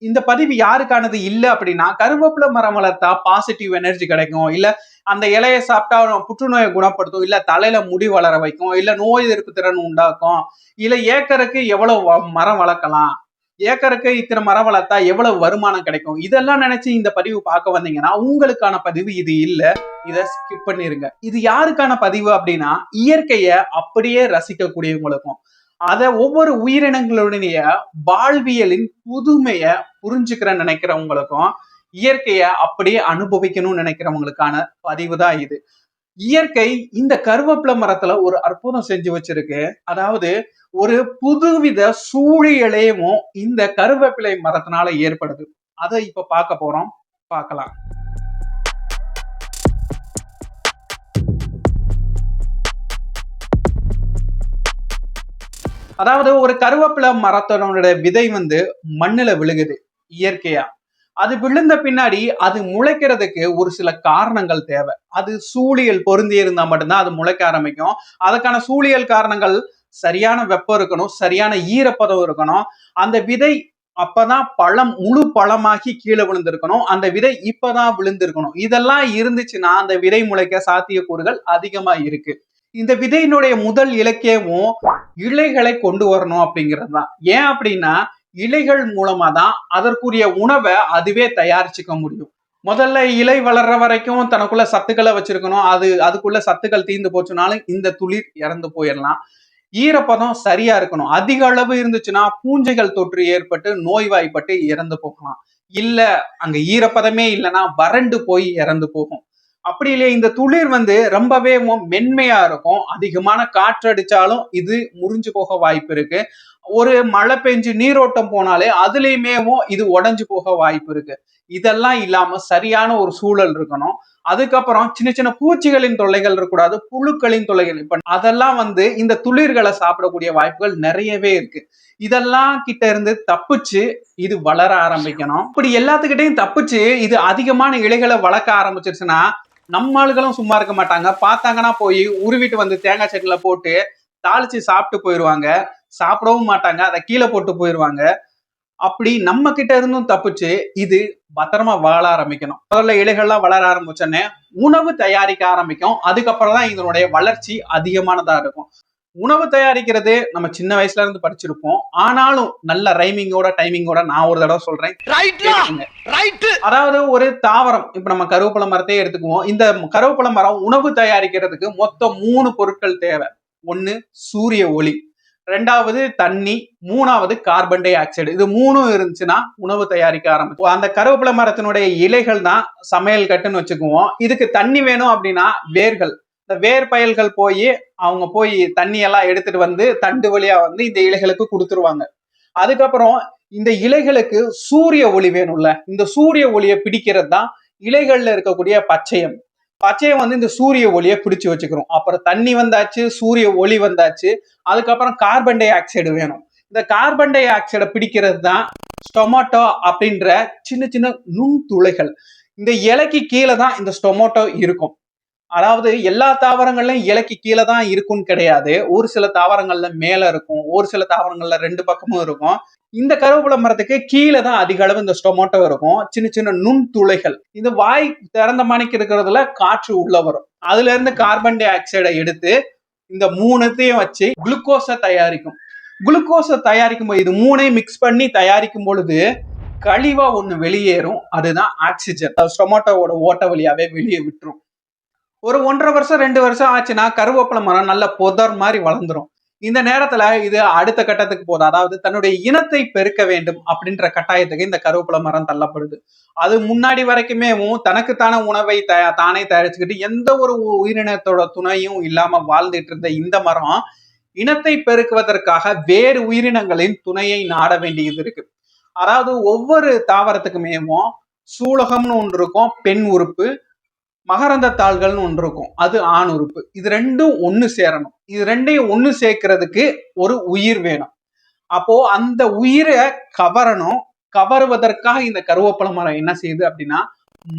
இந்த பதிவு யாருக்கானது இல்ல அப்படின்னா, கருவேப்பிலை மரம் வளர்த்தா பாசிட்டிவ் எனர்ஜி கிடைக்கும், இல்ல அந்த இலைய சாப்பிட்டா புற்றுநோயை குணப்படுத்தும், இல்ல தலையில முடி வளர வைக்கும், இல்ல நோய் எதிர்ப்பு திறன் உண்டாக்கும், இல்ல ஏக்கருக்கு எவ்வளவு மரம் வளர்க்கலாம், ஏக்கருக்கு இத்தனை மரம் வளர்த்தா எவ்வளவு வருமானம் கிடைக்கும், இதெல்லாம் நினைச்சு இந்த பதிவு பார்க்க வந்தீங்கன்னா உங்களுக்கான பதிவு இது இல்ல. இதை ஸ்கிப் பண்ணிருங்க. இது யாருக்கான பதிவு அப்படின்னா, இயற்கையை அப்படியே ரசிக்கக்கூடியவங்களுக்கும், அத ஒவ்வொரு உயிரினங்களுடைய வாழ்வியலின் புதுமைய புரிஞ்சுக்கிற நினைக்கிறவங்களுக்கும், இயற்கைய அப்படியே அனுபவிக்கணும்னு நினைக்கிறவங்களுக்கான பதிவு தான் இது. இயற்கை இந்த கருவேப்பிலை மரத்துல ஒரு அற்புதம் செஞ்சு வச்சிருக்கு. அதாவது ஒரு புதுவித சூழியலையும் இந்த கருவேப்பிலை மரத்தினால ஏற்படுது. அதை இப்ப பார்க்க போறோம், பார்க்கலாம். அதாவது ஒரு கருவேப்பிலை மரத்தோட விதை மண்ணுல விழுகுது இயற்கையா. அது விழுந்த பின்னாடி அது முளைக்கிறதுக்கு ஒரு சில காரணங்கள் தேவை. அது சூழியல் பொருந்தி இருந்தா மட்டும்தான் அது முளைக்க ஆரம்பிக்கும். அதுக்கான சூழியல் காரணங்கள் சரியான வெப்பம் இருக்கணும், சரியான ஈரப்பதம் இருக்கணும், அந்த விதை அப்பதான் பழம் முழு பழமாக்கி கீழே விழுந்திருக்கணும், அந்த விதை இப்பதான் விழுந்திருக்கணும். இதெல்லாம் இருந்துச்சுன்னா அந்த விதை முளைக்க சாத்தியக்கூறுகள் அதிகமா இருக்கு. இந்த விதையினுடைய முதல் இலக்கியமும் இலைகளை கொண்டு வரணும் அப்படிங்கிறது தான். ஏன் அப்படின்னா, இலைகள் மூலமா தான் அதற்குரிய உணவை அதுவே தயாரிச்சுக்க முடியும். முதல்ல இலை வளர்ற வரைக்கும் தனக்குள்ள சத்துக்களை வச்சிருக்கணும். அதுக்குள்ள சத்துக்கள் தீர்ந்து போச்சுனாலும் இந்த துளிர் இறந்து போயிடலாம். ஈரப்பதம் சரியா இருக்கணும். அதிக அளவு இருந்துச்சுன்னா பூஞ்சைகள் தொற்று ஏற்பட்டு நோய்வாய்ப்பட்டு இறந்து போகலாம். இல்ல அங்க ஈரப்பதமே இல்லைன்னா வறண்டு போய் இறந்து போகும். அப்படி இல்லையே, இந்த துளிர் ரொம்பவே மென்மையா இருக்கும். அதிகமான காற்றடிச்சாலும் இது முறிஞ்சு போக வாய்ப்பு இருக்கு. ஒரு மழை பெஞ்சு நீரோட்டம் போனாலே அதுலயுமே இது உடைஞ்சு போக வாய்ப்பு இருக்கு. இதெல்லாம் இல்லாம சரியான ஒரு சூழல் இருக்கணும். அதுக்கப்புறம் சின்ன சின்ன பூச்சிகளின் தொல்லைகள் இருக்கக்கூடாது, புழுக்களின் தொல்லைகள். இப்ப அதெல்லாம் இந்த துளிர்களை சாப்பிடக்கூடிய வாய்ப்புகள் நிறையவே இருக்கு. இதெல்லாம் கிட்ட இருந்து தப்பிச்சு இது வளர ஆரம்பிக்கணும். இப்படி எல்லாத்துக்கிட்டையும் தப்பிச்சு இது அதிகமான இலைகளை வளர்க்க ஆரம்பிச்சிருச்சுன்னா நம்ம ஆளுகளும் சும்மா இருக்க மாட்டாங்க. பார்த்தாங்கன்னா போய் உருவிட்டு தேங்காய் சட்னில போட்டு தாளிச்சு சாப்பிட்டு போயிடுவாங்க. சாப்பிடவும் மாட்டாங்க, அதை கீழே போட்டு போயிடுவாங்க. அப்படி நம்ம கிட்ட இருந்தும் தப்பிச்சு இது பத்திரமா வாழ ஆரம்பிக்கணும். முதல்ல இலைகள்லாம் வளர ஆரம்பிச்சோன்னே உணவு தயாரிக்க ஆரம்பிக்கும். அதுக்கப்புறம் தான் இதனுடைய வளர்ச்சி அதிகமானதா இருக்கும். உணவு தயாரிக்கிறது நம்ம சின்ன வயசுல இருந்து படிச்சிருப்போம். ஆனாலும் நல்ல ரைமிங்கோட டைமிங்கோட நான் ஒரு தடவை சொல்றேன். அதாவது ஒரு தாவரம், இப்ப நம்ம கருவேப்பிலை மரத்தையே எடுத்துக்குவோம். இந்த கருவேப்பிலை மரம் உணவு தயாரிக்கிறதுக்கு மொத்தம் 3 பொருட்கள் தேவை. 1 சூரிய ஒளி, 2வது தண்ணி, 3வது கார்பன் டை ஆக்சைடு. இது 3 இருந்துச்சுன்னா உணவு தயாரிக்க ஆரம்பிக்கும். அந்த கருவேப்பிலை மரத்தினுடைய இலைகள் தான் சமையல் கட்டுன்னு வச்சுக்குவோம். இதுக்கு தண்ணி வேணும் அப்படின்னா வேர்கள், இந்த வேர் பயல்கள் அவங்க போய் தண்ணி எல்லாம் எடுத்துட்டு தண்டு வழியா இந்த இலைகளுக்கு கொடுத்துருவாங்க. அதுக்கப்புறம் இந்த இலைகளுக்கு சூரிய ஒளி வேணும்ல, இந்த சூரிய ஒளியை பிடிக்கிறது தான் இலைகள்ல இருக்கக்கூடிய பச்சையம். பச்சையம் இந்த சூரிய ஒளியை பிடிச்சு வச்சுக்கிறோம். அப்புறம் தண்ணி வந்தாச்சு, சூரிய ஒளி வந்தாச்சு. அதுக்கப்புறம் கார்பன் டை ஆக்சைடு வேணும். இந்த கார்பன் டை ஆக்சைடை பிடிக்கிறது தான் ஸ்டொமேட்டோ அப்படின்ற சின்ன சின்ன நுண்துளைகள். இந்த இலைக்கு கீழே தான் இந்த ஸ்டொமேட்டோ இருக்கும். அதாவது எல்லா தாவரங்கள்லயும் இலைக்கு கீழே தான் இருக்கும்னு கிடையாது. ஒரு சில தாவரங்கள்ல மேல இருக்கும், ஒரு சில தாவரங்கள்ல 2 பக்கமும் இருக்கும். இந்த கருவேப்பிலை மரத்துக்கு கீழே தான் அதிக அளவு இந்த ஸ்டொமேட்டோ இருக்கும். சின்ன சின்ன நுண்துளைகள். இந்த வாய் திறந்த மணிக்கு இருக்கிறதுல காற்று உள்ள வரும். அதுல இருந்து கார்பன் டை ஆக்சைடை எடுத்து இந்த 3த்தையும் வச்சு குளுக்கோஸை தயாரிக்கும். குளுக்கோஸை தயாரிக்கும் போது இது 3ஐயும் மிக்ஸ் பண்ணி தயாரிக்கும் பொழுது கழிவா ஒண்ணு வெளியேறும். அதுதான் ஆக்சிஜன். ஸ்டொமேட்டோவோட ஓட்ட வழியாவே வெளியே விட்டுரும். ஒரு 1.5 வருஷம் 2 வருஷம் ஆச்சுன்னா கருவேப்பிலை மரம் நல்ல புதர் மாதிரி வளர்ந்துரும். இந்த நேரத்துல இது அடுத்த கட்டத்துக்கு போகுது. அதாவது தன்னுடைய இனத்தை பெருக்க வேண்டும் அப்படின்ற கட்டாயத்துக்கு இந்த கருவேப்பிலை மரம் தள்ளப்படுது. அது முன்னாடி வரைக்குமே தனக்குத்தான உணவை தானே தயாரிச்சுக்கிட்டு எந்த ஒரு உயிரினத்தோட துணையும் இல்லாம வாழ்ந்துட்டு இருந்த இந்த மரம் இனத்தை பெருக்குவதற்காக வேறு உயிரினங்களின் துணையை நாட வேண்டியது இருக்கு. அதாவது ஒவ்வொரு தாவரத்துக்குமே சூலகம்னு ஒன்று இருக்கும், பெண் உறுப்பு, மகரந்த தாள்கள்னு ஒன்று இருக்கும், அது ஆண் உறுப்பு. இது ரெண்டும் ஒண்ணு சேரணும். இது ரெண்டையும் ஒண்ணு சேர்க்கிறதுக்கு ஒரு உயிர் வேணும். அப்போ அந்த உயிரை கவரணும். கவருவதற்காக இந்த கருவேப்பிலை மரம் என்ன செய்யுது அப்படின்னா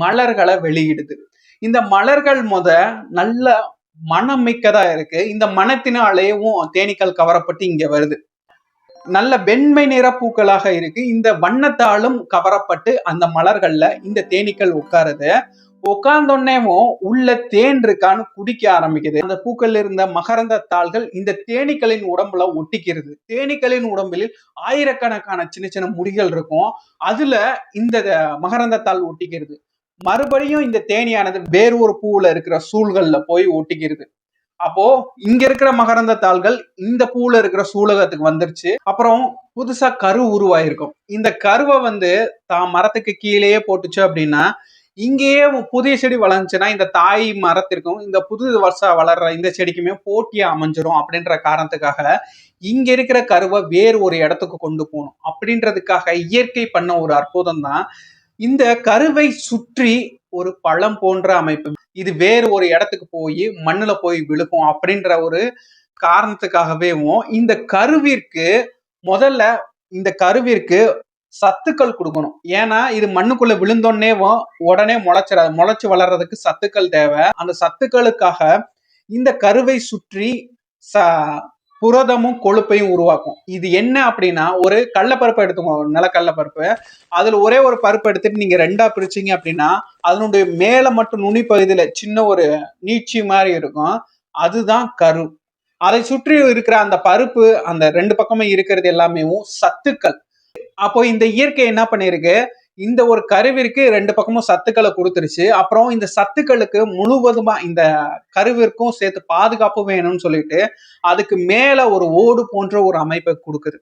மலர்களை வெளியிடுது. இந்த மலர்கள் நல்ல மனம் மிக்கதா இருக்கு. இந்த மனத்தினாலேயும் தேனீக்கள் கவரப்பட்டு இங்க வருது. நல்ல வெண்மை நிற பூக்களாக இருக்கு. இந்த வண்ணத்தாலும் கவரப்பட்டு அந்த மலர்கள்ல இந்த தேனீக்கள் உட்காருது. உட்கார்ந்தோடனேவும் உள்ள தேன் இருக்கான்னு குடிக்க ஆரம்பிக்குது. அந்த பூக்கள்ல இருந்த மகரந்த தாள்கள் இந்த தேனீக்களின் உடம்புல ஒட்டிக்கிறது. தேனீக்களின் உடம்பில் ஆயிரக்கணக்கான சின்ன சின்ன முடிகள் இருக்கும். அதுல இந்த மகரந்த தாள் ஒட்டிக்கிறது. மறுபடியும் இந்த தேனியானது வேறு ஒரு பூவுல இருக்கிற சூழ்கள்ல போய் ஒட்டிக்கிறது. அப்போ இங்க இருக்கிற மகரந்த தாள்கள் இந்த பூல இருக்கிற சூலகத்துக்கு வந்துருச்சு. அப்புறம் புதுசா கரு உருவாயிருக்கும். இந்த கருவை தான் மரத்துக்கு கீழேயே போட்டுச்சு அப்படின்னா, இங்கேயே புதிய செடி வளர்ந்துச்சுன்னா இந்த தாய் மரத்திற்கும் இந்த புது வருஷம் வளர்ற இந்த செடிக்குமே போட்டியா அமைஞ்சிரும் அப்படின்ற காரணத்துக்காக இங்க இருக்கிற கருவை வேறு ஒரு இடத்துக்கு கொண்டு போகணும் அப்படின்றதுக்காக இயற்கை பண்ண ஒரு அற்புதம் தான் இந்த கருவை சுற்றி ஒரு பழம் போன்ற அமைப்பு. இது வேறு ஒரு இடத்துக்கு போய் மண்ணுல போய் விழுக்கும் அப்படின்ற ஒரு காரணத்துக்காகவே இந்த கருவிற்கு முதல்ல இந்த கருவிற்கு சத்துக்கள் கொடுக்கணும். ஏன்னா இது மண்ணுக்குள்ள விழுந்தோடனே உடனே முளைச்சிடாது. முளைச்சு வளர்றதுக்கு சத்துக்கள் தேவை. அந்த சத்துக்களுக்காக இந்த கருவை சுற்றி புரதமும் கொழுப்பையும் உருவாக்கும். இது என்ன அப்படின்னா, ஒரு கடலப்பருப்பை எடுத்துக்கோங்க, நிலக்கடலைப்பருப்பு. அதுல ஒரே ஒரு பருப்பு எடுத்துட்டு நீங்க ரெண்டா பிரிச்சீங்க அப்படின்னா அதனுடைய மேல மட்டும் நுனி பகுதியில சின்ன ஒரு நீட்சி மாதிரி இருக்கும். அதுதான் கரு. அதை சுற்றி இருக்கிற அந்த பருப்பு அந்த ரெண்டு பக்கமும் இருக்கிறது எல்லாமே சத்துக்கள். அப்போ இந்த இயற்கை என்ன பண்ணிருக்கு, இந்த ஒரு கருவிற்கு ரெண்டு பக்கமும் சத்துக்களை கொடுத்துருச்சு. அப்புறம் இந்த சத்துக்களுக்கு முழுவதுமா இந்த கருவிற்கும் சேர்த்து பாதுகாப்பு வேணும்னு சொல்லிட்டு அதுக்கு மேல ஒரு ஓடு போன்ற ஒரு அமைப்பை கொடுக்குது.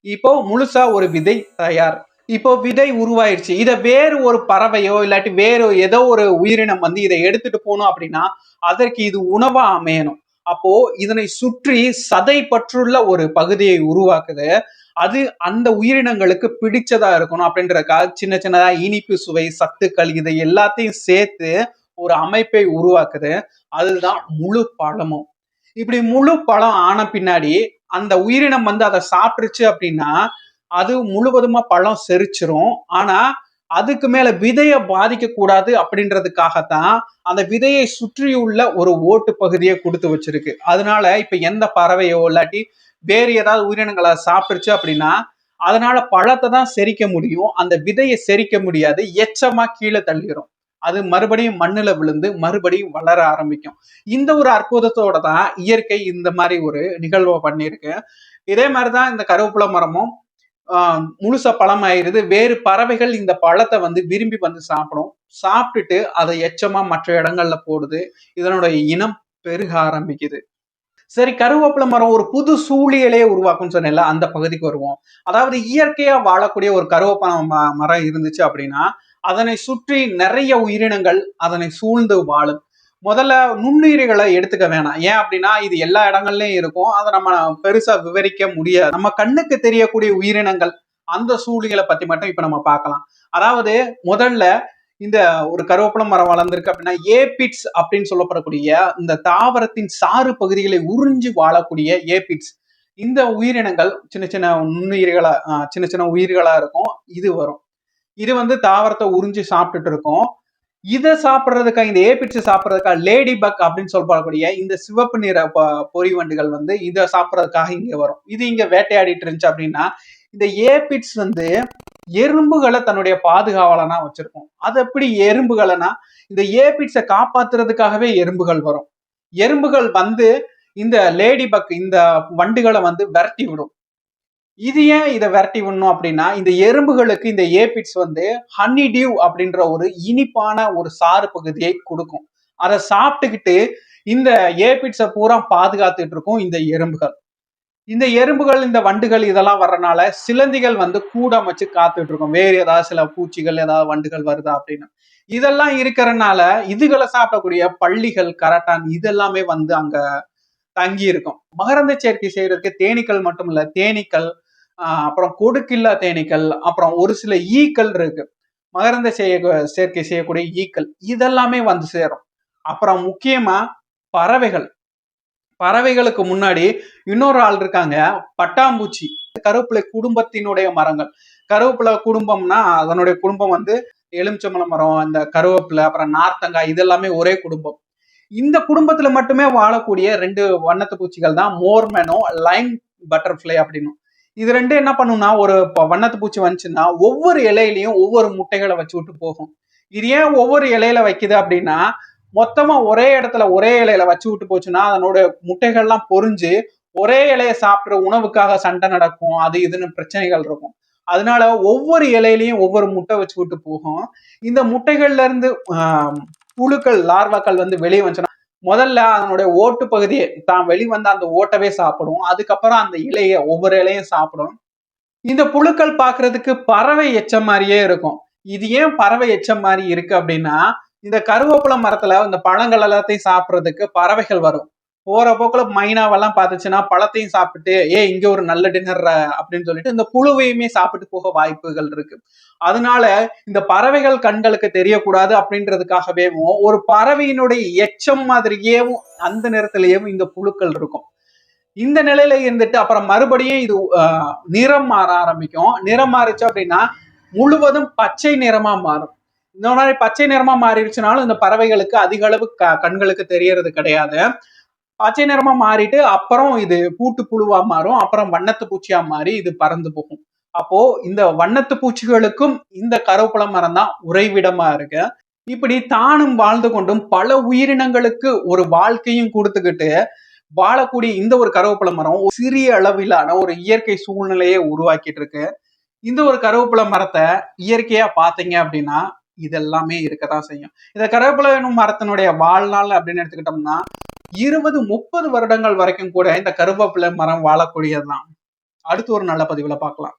இப்போ முழுசா ஒரு விதை தயார். இப்போ விதை உருவாயிருச்சு. இதை வேறு ஒரு பறவையோ இல்லாட்டி வேறு ஏதோ ஒரு உயிரினம் இதை எடுத்துட்டு போகணும் அப்படின்னா அதற்கு இது உணவா அமையணும். அப்போ இதனை சுற்றி சதை பற்றுள்ள ஒரு பகுதியை உருவாக்குது. அது அந்த உயிரினங்களுக்கு பிடிச்சதா இருக்கணும் அப்படின்றதுக்காக சின்ன சின்னதா இனிப்பு சுவை சத்துக்கள் இதை எல்லாத்தையும் சேர்த்து ஒரு அமைப்பை உருவாக்குது. அதுதான் முழு பழமும். இப்படி முழு பழம் ஆன பின்னாடி அந்த உயிரினம் அதை சாப்பிட்டுருச்சு அப்படின்னா அது முழுவதுமா பழம் செரிச்சிரும். ஆனா அதுக்கு மேல விதைய பாதிக்க கூடாது அப்படின்றதுக்காகத்தான் அந்த விதையை சுற்றியுள்ள ஒரு ஓட்டு பகுதியை கொடுத்து வச்சிருக்கு. அதனால இப்ப எந்த பறவையோ இல்லாட்டி வேறு ஏதாவது உயிரினங்களை சாப்பிட்டுருச்சு அப்படின்னா அதனால பழத்தை தான் செரிக்க முடியும். அந்த விதையை செரிக்க முடியாது. எச்சமா கீழே தள்ளிடும். அது மறுபடியும் மண்ணுல விழுந்து மறுபடியும் வளர ஆரம்பிக்கும். இந்த ஒரு அற்புதத்தோட தான் இயற்கை இந்த மாதிரி ஒரு நிகழ்வை பண்ணியிருக்கு. இதே மாதிரிதான் இந்த கருவேப்பிலை மரமும் முழுசா பழம் ஆயிருது. வேறு பறவைகள் இந்த பழத்தை விரும்பி சாப்பிடும். சாப்பிட்டுட்டு அதை எச்சமா மற்ற இடங்கள்ல போடுது. இதனுடைய இனம் பெருக ஆரம்பிக்குது. சரி, கருவேப்பிலை மரம் ஒரு புது சூழியலையே உருவாக்கும்னு சொன்னேன்ல, அந்த பகுதிக்கு வருவோம். அதாவது இயற்கையா வாழக்கூடிய ஒரு கருவேப்பிலை மரம் இருந்துச்சு அப்படின்னா அதனை சுற்றி நிறைய உயிரினங்கள் அதனை சூழ்ந்து வாழும். முதல்ல நுண்ணுயிரிகளை எடுத்துக்க வேணாம். ஏன் அப்படின்னா இது எல்லா இடங்கள்லயும் இருக்கும். அதை நம்ம பெருசா விவரிக்க முடியாது. நம்ம கண்ணுக்கு தெரியக்கூடிய உயிரினங்கள் அந்த சூழிகளை பத்தி மட்டும் இப்ப நம்ம பார்க்கலாம். அதாவது முதல்ல இந்த ஒரு கருவேப்பிலை மரம் வளர்ந்துருக்கு அப்படின்னா ஏபிட்ஸ் அப்படின்னு சொல்லப்படக்கூடிய இந்த தாவரத்தின் சாறு பகுதிகளை உறிஞ்சி வாழக்கூடிய ஏபிட்ஸ் இந்த உயிரினங்கள் சின்ன சின்ன நுண்ணுயிரிகளா சின்ன சின்ன உயிர்களா இருக்கும். இது வரும். இது தாவரத்தை உறிஞ்சி சாப்பிட்டுட்டு இருக்கும். இதை சாப்பிட்றதுக்காக இந்த ஏபிட்ஸ் சாப்பிட்றதுக்காக லேடி பக் அப்படின்னு சொல்லப்படக்கூடிய இந்த சிவப்பு நிற பொறிவண்டுகள் இதை சாப்பிட்றதுக்காக இங்க வரும். இது இங்க வேட்டையாடிட்டு இருந்துச்சு அப்படின்னா இந்த ஏபிட்ஸ் எறும்புகளை தன்னுடைய பாதுகாவலனா வச்சிருக்கும். அது எப்படி எறும்புகளைனா இந்த ஏபிட்ஸை காப்பாத்துறதுக்காகவே எறும்புகள் வரும். எறும்புகள் இந்த லேடி பக் இந்த வண்டுகளை விரட்டி விடும். இது ஏன் இதை விரட்டி விடணும் அப்படின்னா இந்த எறும்புகளுக்கு இந்த ஏபிட்ஸ் ஹனி டியூ அப்படின்ற ஒரு இனிப்பான ஒரு சாறு பகுதியை கொடுக்கும். அதை சாப்பிட்டுக்கிட்டு இந்த ஏபிட்ஸை பூரா பாதுகாத்துட்டு இருக்கும் இந்த எறும்புகள். இந்த எறும்புகள் இந்த வண்டுகள் இதெல்லாம் வர்றதுனால சிலந்திகள் கூட அமைச்சு காத்துட்டு இருக்கும். வேறு ஏதாவது சில பூச்சிகள் ஏதாவது வண்டுகள் வருதா அப்படின்னு. இதெல்லாம் இருக்கிறதுனால இதுகளை சாப்பிடக்கூடிய பள்ளிகள் கரட்டான் இதெல்லாமே அங்க தங்கி இருக்கும். மகரந்த சேர்க்கை செய்யறதுக்கு தேனீக்கள் மட்டும் இல்ல, தேனீக்கள் அப்புறம் கொடுக்கில்லா தேனீக்கள் அப்புறம் ஒரு சில ஈக்கள் இருக்கு. மகரந்த சேர்க்கை செய்யக்கூடிய ஈக்கள் இதெல்லாமே சேரும். அப்புறம் முக்கியமா பறவைகள். பறவைகளுக்கு முன்னாடி இன்னொரு ஆள் இருக்காங்க, பட்டாம்பூச்சி. கருவேப்பிலை குடும்பத்தினுடைய மரங்கள். கருவேப்பிலை குடும்பம்னா அதனுடைய குடும்பம் எலுமிச்சம்பழம் மரம், இந்த கருவேப்பிலை அப்புறம் நார்த்தங்காய் இதெல்லாமே ஒரே குடும்பம். இந்த குடும்பத்துல மட்டுமே வாழக்கூடிய ரெண்டு வண்ணத்து பூச்சிகள் தான் மோர்மேனோ லைன் பட்டர்ஃபிளை அப்படின்னு. இது ரெண்டு என்ன பண்ணும்னா, ஒரு வண்ணத்து பூச்சி வந்துச்சுன்னா ஒவ்வொரு இலையிலயும் ஒவ்வொரு முட்டைகளை வச்சு விட்டு போகும். இது ஏன் ஒவ்வொரு இலையில வைக்குது அப்படின்னா, மொத்தமா ஒரே இடத்துல ஒரே இலையில வச்சு விட்டு போச்சுன்னா அதனோட முட்டைகள்லாம் பொரிஞ்சு ஒரே இலைய சாப்பிடுற உணவுக்காக சண்டை நடக்கும், அது இதுன்னு பிரச்சனைகள் இருக்கும். அதனால ஒவ்வொரு இலையிலையும் ஒவ்வொரு முட்டை வச்சு விட்டு போகும். இந்த முட்டைகள்ல இருந்து புழுக்கள் லார்வாக்கள் வந்து வெளியே வந்துச்சுன்னா முதல்ல அதனுடைய ஓட்டு பகுதியை தான் வெளிவந்த அந்த ஓட்டவே சாப்பிடும். அதுக்கப்புறம் அந்த இலைய ஒவ்வொரு இலையும் சாப்பிடும். இந்த புழுக்கள் பார்க்கிறதுக்கு பறவை எச்சம் மாதிரியே இருக்கும். இது ஏன் பறவை எச்சம் மாதிரி இருக்கு அப்படின்னா, இந்த கருவேப்பிலை மரத்துல இந்த பழங்கள் எல்லாத்தையும் சாப்பிடுறதுக்கு பறவைகள் வரும். போற போக்குல மைனாவெல்லாம் பார்த்துச்சுன்னா பழத்தையும் சாப்பிட்டு இங்க ஒரு நல்ல டின்னர் அப்படின்னு சொல்லிட்டு இந்த புழுவையுமே சாப்பிட்டு போக வாய்ப்புகள் இருக்கு. அதனால இந்த பறவைகள் கண்களுக்கு தெரியக்கூடாது அப்படின்றதுக்காகவே ஒரு பறவையினுடைய எச்சம் மாதிரியே அந்த நேரத்திலேயும் இந்த புழுக்கள் இருக்கும். இந்த நிலையில இருந்துட்டு அப்புறம் மறுபடியும் இது நிறம் மாற ஆரம்பிக்கும். நிறம் மாறிச்சு அப்படின்னா முழுவதும் பச்சை நிறமா மாறும். இந்த மாதிரி பச்சை நிறமா மாறிடுச்சுனாலும் இந்த பறவைகளுக்கு அதிக அளவு கண்களுக்கு தெரியறது கிடையாது. பச்சை நிறமா மாறிட்டு அப்புறம் இது பூட்டு புழுவா மாறும். அப்புறம் வண்ணத்து பூச்சியா மாறி இது பறந்து போகும். அப்போ இந்த வண்ணத்து பூச்சிகளுக்கும் இந்த கருவேப்பிலை மரம் தான் உறைவிடமா இருக்கு. இப்படி தானும் வாழ்ந்து கொண்டும் பல உயிரினங்களுக்கு ஒரு வாழ்க்கையும் கொடுத்துக்கிட்டு வாழக்கூடிய இந்த ஒரு கருவேப்பிலை மரம் ஒரு சிறிய அளவிலான ஒரு இயற்கை சூழ்நிலையை உருவாக்கிட்டு இருக்கு. இந்த ஒரு கருவேப்பிலை மரத்தை இயற்கையா பாத்தீங்க அப்படின்னா இதெல்லாமே இருக்கதான் செய்யும். இந்த கருவேப்பிலை மரத்தினுடைய வாழ்நாள் அப்படின்னு எடுத்துக்கிட்டோம்னா 20-30 வருடங்கள் வரைக்கும் கூட இந்த கருவேப்பிலை மரம் வாழக்கூடியதுதான். அடுத்து ஒரு நல்ல பதிவுல பார்க்கலாம்.